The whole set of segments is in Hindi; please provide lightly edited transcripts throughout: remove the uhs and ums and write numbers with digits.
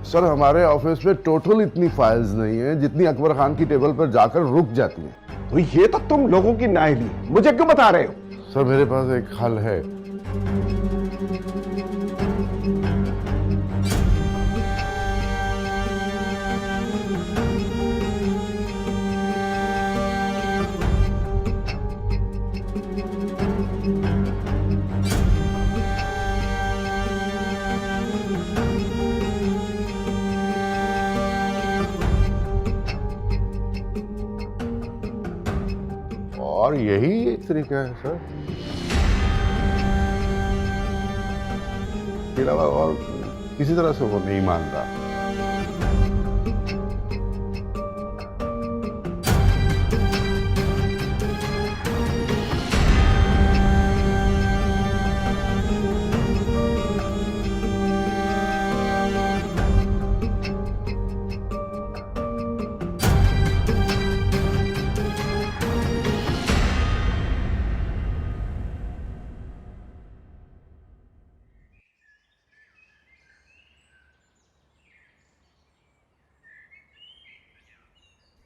सर हमारे ऑफिस में टोटल इतनी फाइल्स नहीं है जितनी अकबर खान की टेबल पर जाकर रुक जाती हैं। तो ये तो तुम लोगों की नाअहली, मुझे क्यों बता रहे हो? सर मेरे पास एक हल है। और यही एक तरीका है सर, इसके अलावा और किसी तरह से वो नहीं मानता।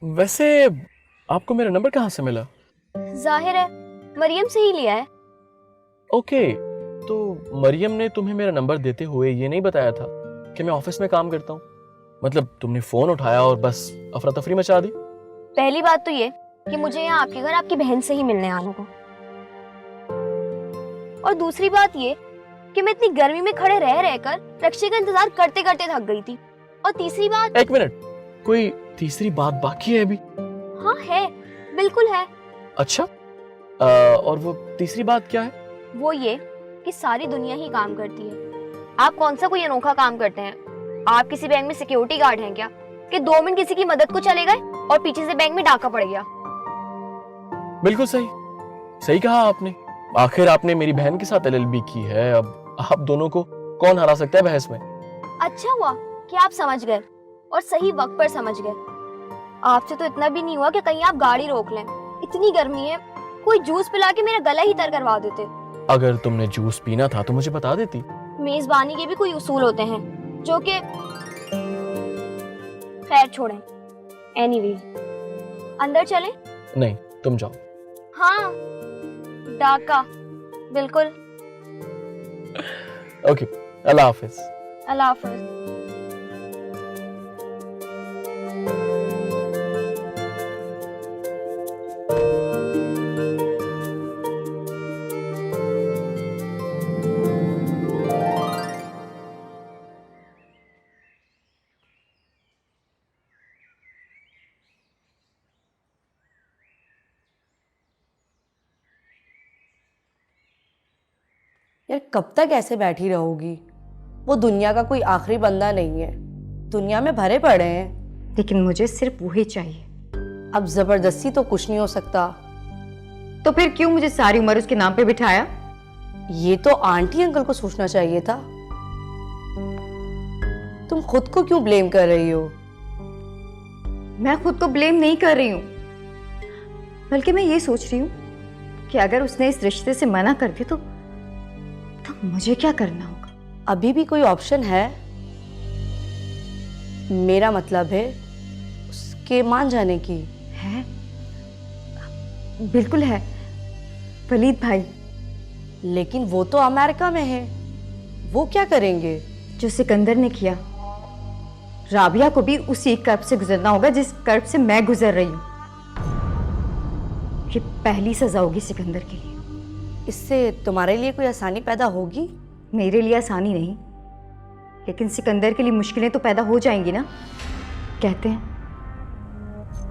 वैसे आपको मेरा नंबर कहाँ से मिला? जाहिर है मरियम से ही लिया है। ओके, तो मरियम ने तुम्हें मेरा नंबर देते हुए ये नहीं बताया था कि मैं ऑफिस में काम करता हूँ? मतलब तुमने फोन उठाया और बस अफरा तफरी मचा दी। पहली बात तो ये कि मुझे यहाँ आपके घर आपकी बहन से ही मिलने आना था, और दूसरी बात ये कि मैं इतनी गर्मी में खड़े रह रहकर रक्षे का इंतजार करते करते थक गई थी, और तीसरी बात। एक मिनट, कोई तीसरी बात बाकी है अभी? हाँ है, बिल्कुल है। अच्छा, और वो तीसरी बात क्या है? वो ये कि सारी दुनिया ही काम करती है, आप कौन सा कोई अनोखा काम करते हैं? आप किसी बैंक में सिक्योरिटी गार्ड हैं क्या कि 2 मिनट किसी की मदद को चले गए और पीछे से बैंक में डाका पड़ गया? बिल्कुल सही, सही कहा आपने। आखिर आपने मेरी बहन के साथ एलएलबी की है, अब आप दोनों को कौन हरा सकता है बहस में? अच्छा हुआ कि आप समझ गए, और सही वक्त पर समझ गए। आपसे तो इतना भी नहीं हुआ कि कहीं आप गाड़ी रोक लें। इतनी गर्मी है, कोई जूस पिला के मेरा गला ही तर करवा देते। अगर तुमने जूस पीना था तो मुझे बता देती। मेजबानी के भी कोई उसूल होते हैं जो कि खैर छोड़ें। एनीवे, अंदर चलें? नहीं, तुम जाओ। हाँ, डाका, बिल्कुल। ओके, अल्लाह हाफिज। अल्लाह हाफिज। यार कब तक ऐसे बैठी रहोगी? वो दुनिया का कोई आखिरी बंदा नहीं है, दुनिया में भरे पड़े हैं। लेकिन मुझे सिर्फ वही चाहिए। अब जबरदस्ती तो कुछ नहीं हो सकता। तो फिर क्यों मुझे सारी उम्र उसके नाम पे बिठाया? ये तो आंटी अंकल को सोचना चाहिए था। तुम खुद को क्यों ब्लेम कर रही हो? मैं खुद को ब्लेम नहीं कर रही हूँ, बल्कि मैं ये सोच रही हूँ कि अगर उसने इस रिश्ते से मना कर दिया तो मुझे क्या करना होगा? अभी भी कोई ऑप्शन है? मेरा मतलब है उसके मान जाने की। है? बिल्कुल है, वलीद भाई। लेकिन वो तो अमेरिका में है, वो क्या करेंगे? जो सिकंदर ने किया, राबिया को भी उसी कर्ब से गुजरना होगा जिस कर्ब से मैं गुजर रही हूँ। ये पहली सजा होगी सिकंदर के लिए। इससे तुम्हारे लिए कोई आसानी पैदा होगी? मेरे लिए आसानी नहीं, लेकिन सिकंदर के लिए मुश्किलें तो पैदा हो जाएंगी ना। कहते हैं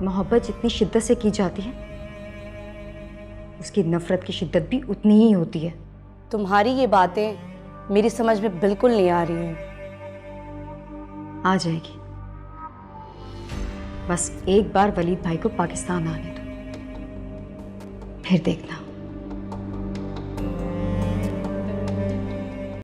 मोहब्बत जितनी शिद्दत से की जाती है, उसकी नफरत की शिद्दत भी उतनी ही होती है। तुम्हारी ये बातें मेरी समझ में बिल्कुल नहीं आ रही हैं। आ जाएगी, बस एक बार वलीद भाई को पाकिस्तान आने दो, फिर देखना।